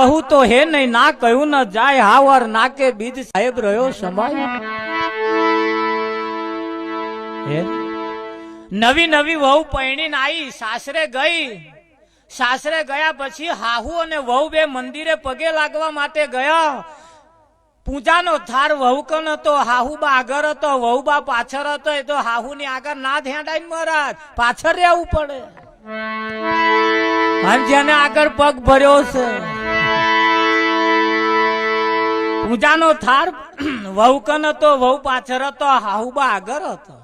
કહું તો હે નહીં, ના કહ્યું ન જાય, હાવર નાકે બીજ સાહેબ રહ્યો સમાય. નવી નવી વહુ પૈણીને આવી, સાસરે ગઈ. સાસરે ગયા પછી હાહુ અને વહુ બે મંદિરે પગે લાગવા માટે ગયા. પૂજાનો થાર વહુ કન હતો, હાહુબા આગળ હતો, વહુબા પાછળ હતો. એ તો હાહુ ની આગળ ના ધ્યાન મહારાજ, પાછળ રહેવું પડે. અને જેને આગળ પગ ભર્યો છે, પૂજાનો થાર વહુ કન હતો, વહુ પાછળ હતો, હાહુબા આગળ હતો.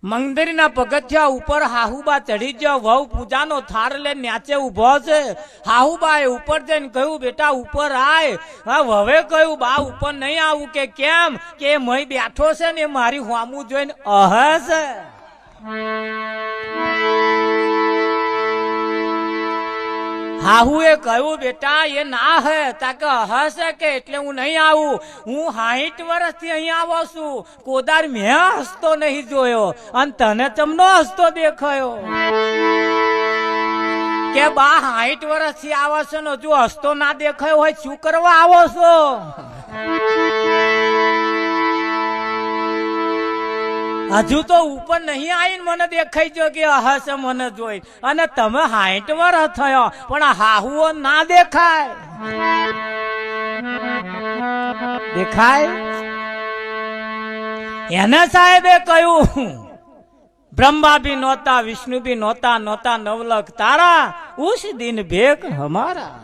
મંદિરના પગથિયા ઉપર હાહુબા ચડી ગયો, વહુ પૂજાનો થાર લઈને ન્યાચે ઉભો છે. હાહુબા એ ઉપર જઈને કહ્યું, બેટા ઉપર આય. હવે કહ્યું, બા ઉપર નહીં આવું. કે કેમ? કે મય બેઠો છે ને મારી હોમું જોઈને અહે છે. હાહુએ કહ્યું, બેટા એ ના હે. તાકે હશે કે એટલે હું નહીં આવું. હું 60 વર્ષથી અહીં આવો છું, કોદાર મેં હસતો નહીં જોયો, અને તને તમનો હસતો દેખાયો. કે બા 60 વર્ષથી આવો છો ને હજુ હસતો ના દેખાયો હોય, શું કરવા આવો છો? હજુ તો ઉપર નહીં આવીને મને દેખાઈ ગયો કે હશે મને જોઈ. અને તમે 60 વર્ષ થયો પણ હાહુઓ ના દેખાય. દેખાય? એને સાહેબે કહ્યું, બ્રહ્મા ભી નહોતા, વિષ્ણુ ભી નહોતા, નહોતા નવલખ તારા, ઉસ દિન ભેગ હમારા.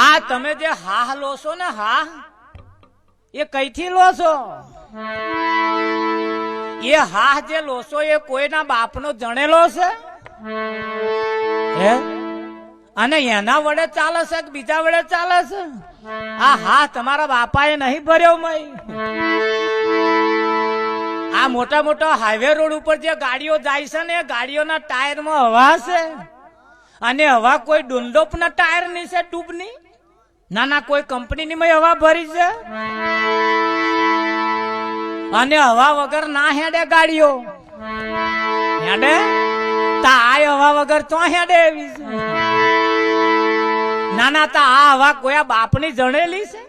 આ તમે જે હાહ લો છો ને, હાહ એ કઈથી લો છો? એ હાહ જે લો છો એ કોઈના બાપનો જણેલો છે? અને એના વડે ચાલે છે કે બીજા વડે ચાલે છે? આ હાહ તમારા બાપાએ નહીં ભર્યો મય. આ મોટા મોટા હાઈવે રોડ ઉપર જે ગાડીઓ જાય છે ને, એ ગાડીઓના ટાયરમાં હવા છે. અને હવા કોઈ ડુંડોપના ટાયર ની છે, ટ્યુબની? ના ના, કોઈ કંપનીની મય હવા ભરી છે. અને હવા વગર ના હેડે ગાડીઓ. હેડે? તા આ હવા વગર તો હેડે એવી છે. ના ના, તા આ હવા કોઈ બાપની જણેલી છે?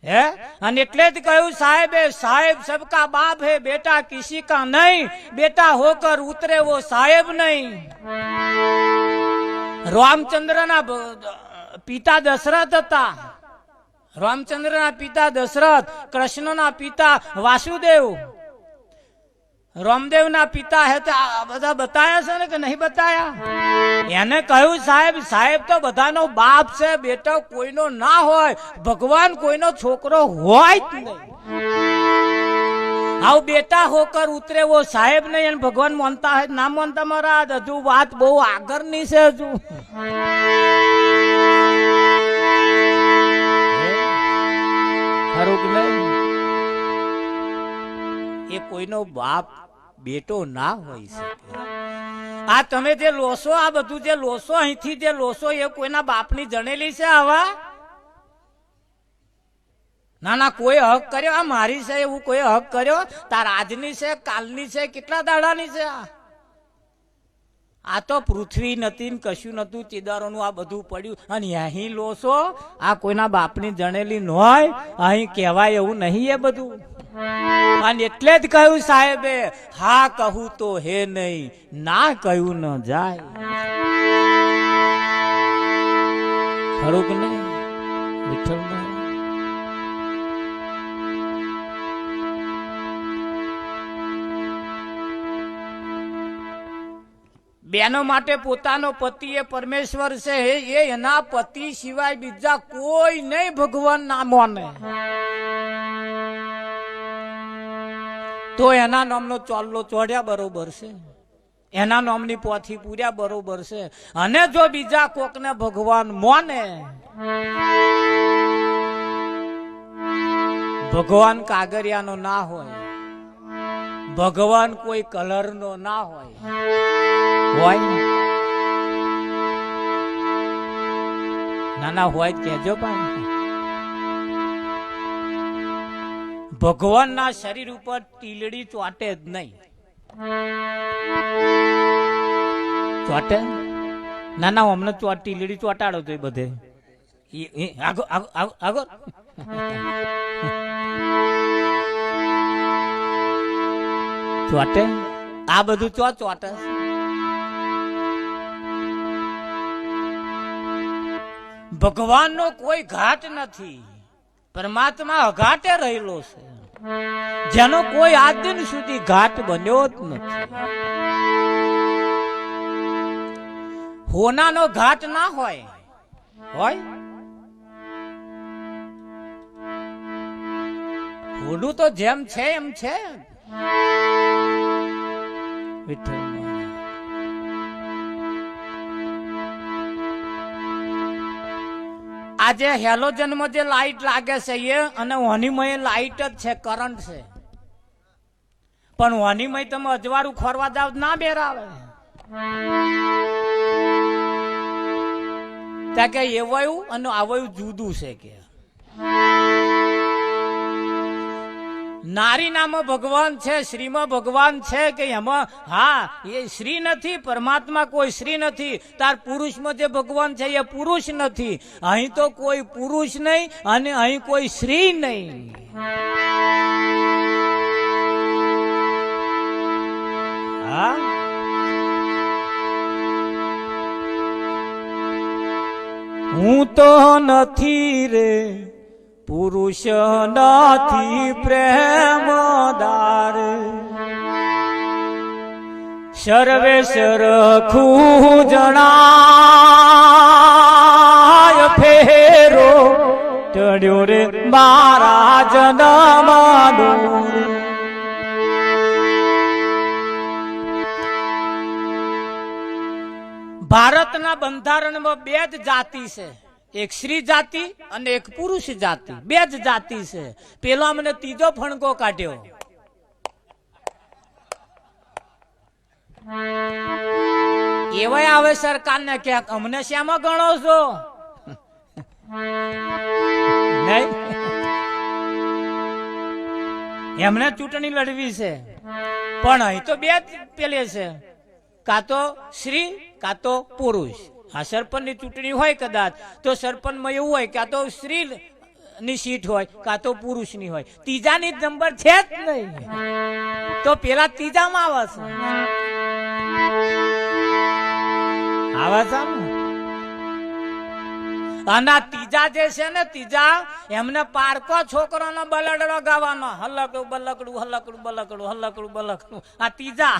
હે? અને એટલે જ કહ્યું સાહેબે, સાહેબ સબકા બાપ હે, બેટા કિસી કા નહીં, બેટા હોકર ઉતરે વો સાહેબ નહીં. રામચંદ્રના પિતા દશરથ હતા. રામચંદ્રના પિતા દશરથ, કૃષ્ણના પિતા વાસુદેવ, રામદેવના પિતા હે. બધા બતાયા છે ને કે નહીં બતાયા? એને કહ્યું, સાહેબ સાહેબ તો બધાનો બાપ છે, બેટો કોઈનો ના હોય. ભગવાન કોઈનો છોકરો હોય જ નહીં. આવ બેટા હોકર ઉતરે વો સાહેબ નહીં. અને ભગવાન માનતા હોય ના માનતા મહારાજ, હજુ વાત બહુ આગળની છે. હજુ ખરું કે નહીં? એ કોઈનો બાપ બેટો ના હોય શકે. આ તમે જે લોસો, આ બધું જે લોસો અહીંથી જે લોસો, એ કોઈના બાપની જણેલી છે આવા? ના ના, કોઈ હક કર્યો? આ મારી છે એવું કોઈ હક કર્યો? તાર આજની છે, કાલની છે, કેટલા દાડાની છે? આ તો પૃથ્વી નથી ને કશું નતું, ચિદારોનું આ બધું પડ્યું. અને અહીં લોસો આ કોઈના બાપની જણેલી ન હોય, અહીં કહેવાય એવું નહીં એ બધું. અને એટલે જ કહ્યું સાહેબે, હા કહું તો હે નહીં, ના કહ્યું ન જાય. ખરું કે નહીં વિઠ્ઠલ? બેનો માટે પોતાનો પતિ એ પરમેશ્વર છે. એ એના પતિ સિવાય બીજા કોઈ નહીં ભગવાન ના માને તો એના નામનો ચોલ્લો ચોડ્યા બરોબર છે, એના નામની પોથી પૂર્યા બરોબર છે. અને જો બીજા કોકને ભગવાન માને, ભગવાન કાગરિયાનો ના હોય, ભગવાન કોઈ કલરનો ના હોય. નાના હોય કેજો ભાઈ. ભગવાન ના શરીર ઉપર ટીલડી ચોટે જ નહીં. ચોટે? ના ના અમને ટીલડી ચોટાડો તો એ બધે આગળ આગળ આગળ ચોટે આ બધું ચોટે ભગવાનનો કોઈ ઘાટ નથી, પરમાત્મા અઘાટે રહેલો છે, જેનો કોઈ આજ દિન સુધી ઘાટ બન્યો જ નથી. હોનાનો ઘાટ ના હોય હોય હોનું તો જેમ છે એમ છે. આજે હેલોજનમાં જે લાઈટ લાગે છે એ અને હોનીમય લાઈટ જ છે, કરંટ છે. પણ હોનીમય તમે અજવાળું ખોરવા જાવ ના બેરાવે. ત્યાં કે એવાયું અને આવાયું જુદું છે કે નારી નામાં ભગવાન છે, શ્રીમાં ભગવાન છે કે એમાં હા એ શ્રી નથી, પરમાત્મા કોઈ શ્રી નથી. તાર પુરુષમાં જે ભગવાન છે એ પુરુષ નથી. અહીં તો કોઈ પુરુષ નહીં અને અહીં કોઈ શ્રી નહીં. હા હું તો નથી રે પુરુષ નથી પ્રેમદાર, સર્વે સરખું જણાય ફેરો ચડ્યો રે મારા જન્મનો. ભારતના બંધારણમાં બે જ જાતિ છે, એક સ્ત્રી જાતિ અને એક પુરુષ જાતિ. બે જ જાતિ છે. પેલો મને ત્રીજો ફણકો કાઢ્યો. એવાય આવે સરકારને કે અમને શ્યામાં ગણો છો? નહીં, એમને ચૂંટણી લડવી છે પણ અહીં તો બે જ પેલે છે, કાં તો સ્ત્રી કાં તો પુરુષ. હા સરપંચ ની ચૂંટણી હોય કદાચ તો સરપંચમાં એવું હોય કાં તો સ્ત્રી ની સીટ હોય કાં તો પુરુષ ની હોય. ત્રીજાની નંબર છે જ નહીં, તો પેલા ત્રીજામાં આવે છે. આવે છે અને ત્રીજા જે છે ને ત્રીજા એમને પારકો છોકરાનો બલડડો ગાવાનો, હલકડું બલકડું હલકડું બલકડું હલકડું બલકડું. આ ત્રીજા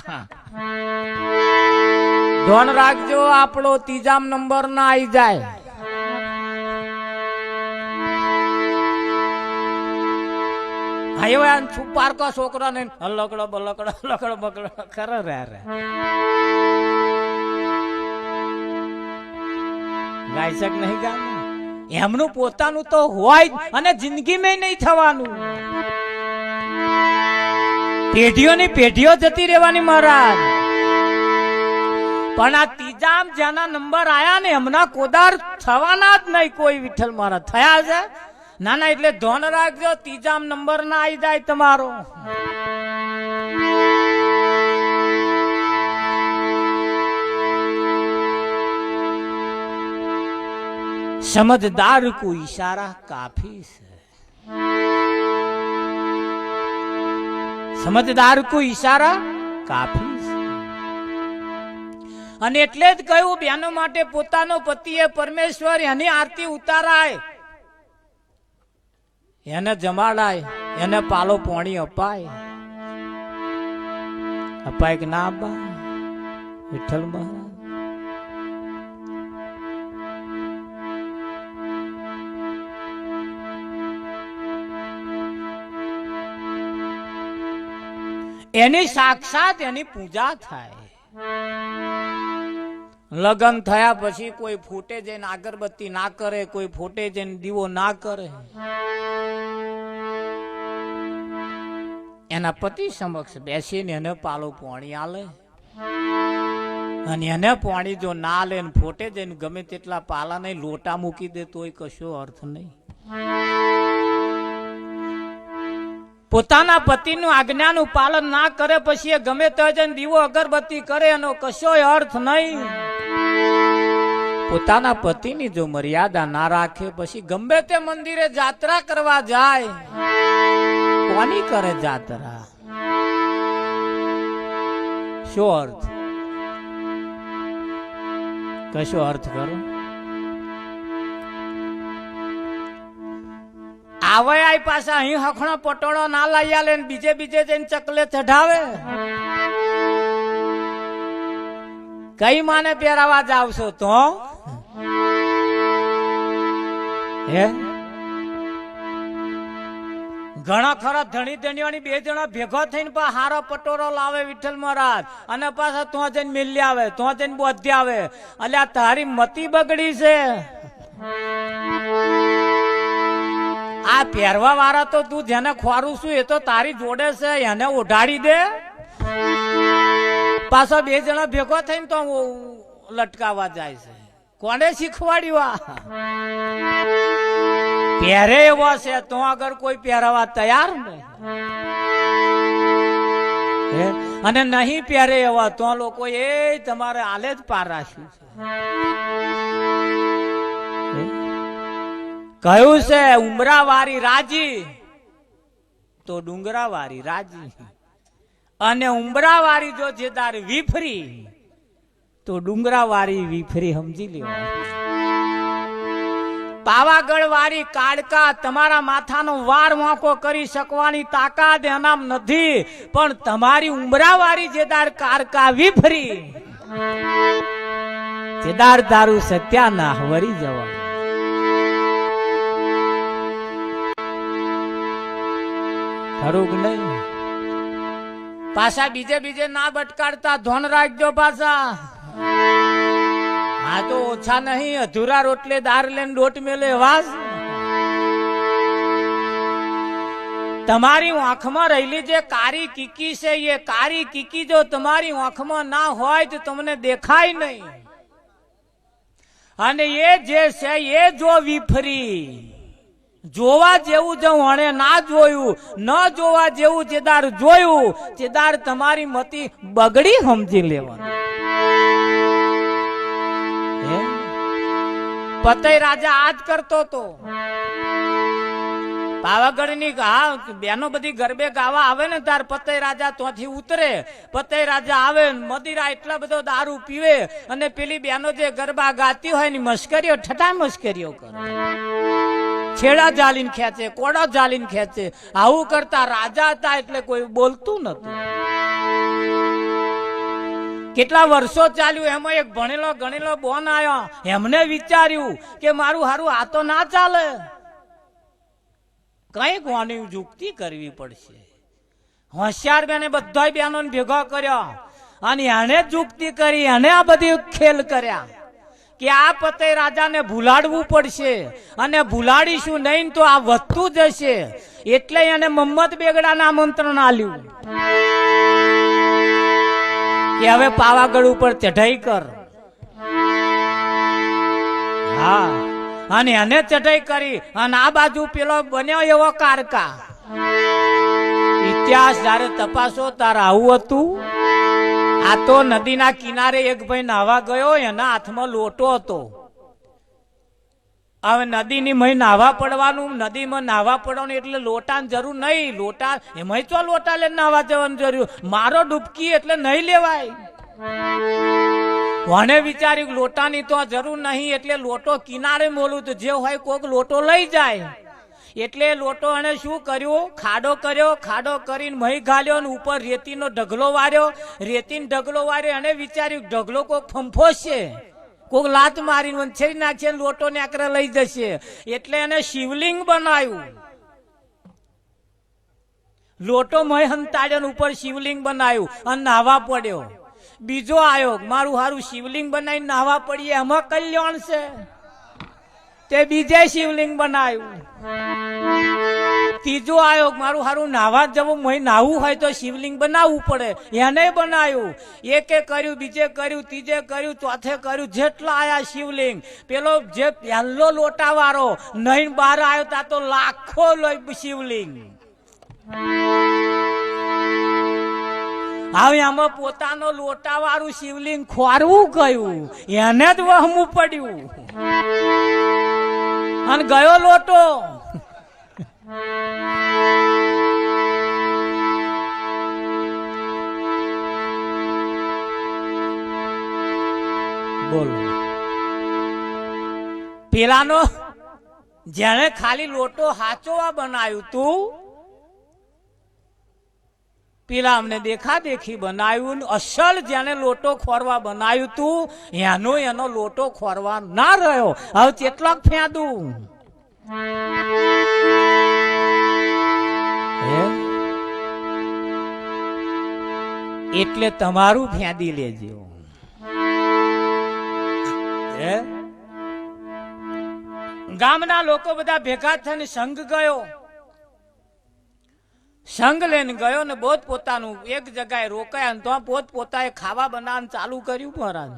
ધોન રાખજો, આપણો ત્રીજામ નંબર ના આવી જાય. પારકો છોકરા ને હલકડો બલકડો હલકડો બકડો ખરો રે ગાય શક નહીં ગાય. એમનું પોતાનું તો હોય અને જિંદગીમાં નહીં થવાનું. પેઢીઓની પેઢીઓ જતી રહેવાની મહારાજ. પણ આ ત્રીજામ જેના નંબર આયા ને એમના કોદાર થવાના જ નહીં કોઈ. વિઠ્ઠલ મહારાજ થયા છે. ના ના એટલે ધોન રાખજો, ત્રીજામ નંબર ના આવી જાય તમારો. સમજદાર કો ઈશારા કાફી છે. સમજદાર કો ઈશારા કાફી છે. અને એટલે જ કહ્યું બેનો માટે પોતાનો પતિ એ પરમેશ્વર, એની આરતી ઉતારાય, એને જમાડાય, એને પાલો પોણી અપાય. અપાય કે ના અપાય? વિઠ્ઠલ મહારાજ એની સાક્ષાત એની પૂજા થાય. લગ્ન થયા પછી કોઈ ફૂટે જઈને અગરબત્તી ના કરે, કોઈ ફૂટે જઈને દીવો ના કરે. એના પતિ સમક્ષ બેસીને એને પાલો પાણી આલે. અને એને પાણી જો ના લે ને ફોટે જઈને ગમે તેટલા પાલા નહીં લોટા મૂકી દે તોય કશો અર્થ નહીં. પોતાના પતિનું આજ્ઞાનું પાલન ના કરે પછી એ ગમે તે જઈને દીવો અગરબત્તી કરે એનો કશો અર્થ નહીં. પોતાના પતિની જો મર્યાદા ના રાખે પછી ગમે તે મંદિરે જાત્રા કરવા જાય, કોની કરે જાત્રા? શું અર્થ? કશો અર્થ કરો? આવે આઈ પાછા અહીં હખણો પટોળો ના લઈ આલે ને બીજે જઈને ચકલે ચઢાવે. કઈ માને પહેરાવા જાવશો તો? હે ઘણા ખરા ધણી ધણીઓની બે જણા ભેગો થઈને પા હારો પટોરો લાવે વિઠ્ઠલ મહારાજ અને પાછા તો જઈને મિલી આવે, તો જઈને બોધી આવે. અલ્યા તારી મતી બગડી છે. આ પહેરવા વાળા તો તું જેને ખોરું છું એ તો તારી જોડે છે, એને ઓઢાડી દે. પાછો બે જણા ભેગો થઈને તો લટકાવા જાય છે. કોને શીખવાડ્યું? પહેરે એવો છે તો આગળ કોઈ પહેરવા તૈયાર નહીં, અને નહીં પહેરે એવા તો લોકો એ તમારે આલે જ પાર રાખ્યું છે. કહ્યું છે ઉમરાવાળી રાજી તો ડુંગરાવાળી રાજી, અને ઉમરાવાળી જો જેદાર વિફરી તો ડુંગરાવાળી વિફરી. સમજી લેવા. પાવાગઢ વાળી કાળકા તમારા માથાનો વાર વાંકો કરી શકવાની તાકાત એનામ નથી, પણ તમારી ઉમરાવાળી જેદાર કાળકા વિફરી જેદાર દારૂ સત્યાના વરી જવા. ખરું કે નહીં? પાછા બીજે ના બટકાડતા ધોન રાખજો. પાછા આ તો ઓછા નહીં, અધૂરા રોટલે દાર લઈને લોટ મેલે વાસ. તમારી આંખમાં રહેલી જે કારી કીકી છે એ કારી કીકી જો તમારી આંખમાં ના હોય તો તમને દેખાય નહીં. અને એ જે છે એ જો વિફરી જોવા જેવું જો હણે ના જોયું, ન જોવા જેવું જેદાર જોયું જેદાર તમારી મતી બગડી. સમજી લેવાનું. પતય રાજા આજ કરતો તો. પાવાગઢ ની બેનો બધી ગરબે ગાવા આવે ને તાર પતય રાજા ત્યાંથી ઉતરે. પતય રાજા આવે મદિરા એટલા બધો દારૂ પીવે અને પેલી બેનો જે ગરબા ગાતી હોય ની મસ્કરીઓ ઠઠા મસ્કરીઓ કરે, છેડા જાલીને ખેંચે, કોડા જાલીને ખેંચે. આવું કરતા રાજા હતા એટલે કોઈ બોલતું નતું. કેટલા વર્ષો ચાલ્યું. એમાં એક ભણેલો ગણેલો બોન આવ્યો. એમને વિચાર્યું કે મારું હારું આ તો ના ચાલે, કઈક વાની યુક્તિ કરવી પડશે. હોશિયાર બેને બધા બેનો ભેગા કર્યા અને એને યુક્તિ કરી, એને આ બધી ખેલ કર્યા કે આ પતય રાજાને ભૂલાડવું પડશે, અને ભૂલાડીશું નહીં તો આ વધતું જશે. એટલે એને મમ્મદ બેગડાના આમંત્રણ આલ્યું કે હવે પાવાગઢ ઉપર ચઢાઈ કર. હા, અને એને ચઢાઈ કરી અને આ બાજુ પેલો બન્યો એવો કારકા. ઇતિહાસ જયારે તપાસો તાર આવું હતું. આ તો નદીના કિનારે એક ભાઈ નાવા ગયો, એના હાથમાં લોટો હતો. હવે નદીની મય નાવા પડવાનું, નદીમાં નાવા પડવાનું એટલે લોટાની જરૂર નહીં. લોટા એમાં તો લોટા લઈને નાવા જવાની જરૂર. મારો ડૂબકી એટલે નહીં લેવાય. મને વિચાર્યું લોટાની તો જરૂર નહીં એટલે લોટો કિનારે મોલું તો જે હોય કોક લોટો લઈ જાય. એટલે લોટો એને શું કર્યું? ખાડો કર્યો. ખાડો કરીને મહી ઘાલ્યો ને ઉપર રેતીનો ઢગલો વાર્યો. રેતીનો ઢગલો વાર્યો. એને વિચાર્યું ઢગલો કોક ફંફોશે, કોક લાત મારીને વંછેરી નાખશે, લોટો ને આકરે લઈ જશે. એટલે એને શિવલિંગ બનાવ્યું. લોટો મય હંતાડ્યો ઉપર શિવલિંગ બનાવ્યું અને નાહવા પડ્યો. બીજો આયો મારું હારું શિવલિંગ બનાવીને નાહવા પડીએ, એમાં કલ્યાણ છે. તે બીજે શિવલિંગ બનાવ્યું. ત્રીજો આયો મારું હારું નાહવા જવું, મય નાહવું હોય તો શિવલિંગ બનાવવું પડે, એને બનાવ્યું. એકે કર્યું, બીજે કર્યું, ત્રીજે કર્યું, ચોથે કર્યું. જેટલા આયા શિવલિંગ. પેલો જે પહેલો લોટાવાળો નહીં બહાર આવ્યો તા તો લાખો શિવલિંગ. હવે આમાં પોતાનો લોટા વાળું શિવલિંગ ખોરવું ગયું, એને જ વહમું પડ્યું અને ગયો લોટો. બોલો, પેલાનો જેને ખાલી લોટો હાચોવા બનાવ્યું તું, પેલા અમને દેખા દેખી બનાવ્યું. અસલ જેને લોટો ખોરવા બનાવ્યું તું એનો લોટો ખોરવા ના રહ્યો. હવે કેટલાક ફેંદું એટલે તમારું ફેંદી લેજો. ગામના લોકો બધા ભેગા થઈને સંઘ ગયો. સંઘ લઈને ગયો ને પોત પોતાનું એક જગ્યાએ રોકાયા ને તો પોત પોતાએ ખાવા બનાવવાનું ચાલુ કર્યું. મહારાજ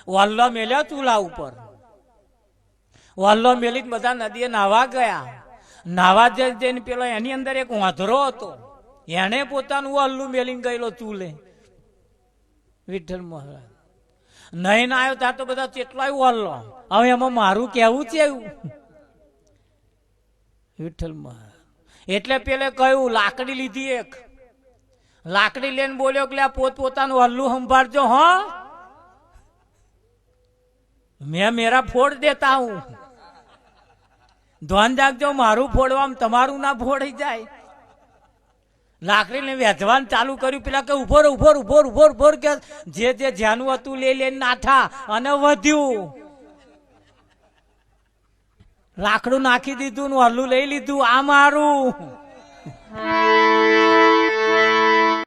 વલ્લો મેલ્યા ચૂલા ઉપર, વલ્લો મેલી બધા નદીએ નાવા ગયા. નાવા જઈને પેલો એની અંદર એક વાંધરો હતો, એને પોતાનું વલ્લું મેલીને ગયેલો ચૂલે. વિઠ્ઠલ મહારાજ નહીં ના આવ્યો ત્યાં તો બધા કેટલાય વલ્લો. હવે એમાં મારું કેવું છે એવું? વિઠ્ઠલ મહારાજ એટલે પેલે કહ્યું લાકડી લીધી, એક લાકડી લઈને બોલ્યો કે પોત પોતાનું હલ્લું સંભાળજો. હા, મેં મેરા ફોડ દેતા હું, ધ્યાન રાખજો મારું ફોડવામાં તમારું ના ફોડી જાય. લાકડીને વેચવાનું ચાલુ કર્યું. પેલા કે ઉભો ઉભો ઉભો ઉભો ઉભો કે જે જ્યાંનું હતું લઈ લઈને નાઠા અને વધ્યું. લાકડું નાખી દીધું ને હલ્લું લઈ લીધું. આ મારું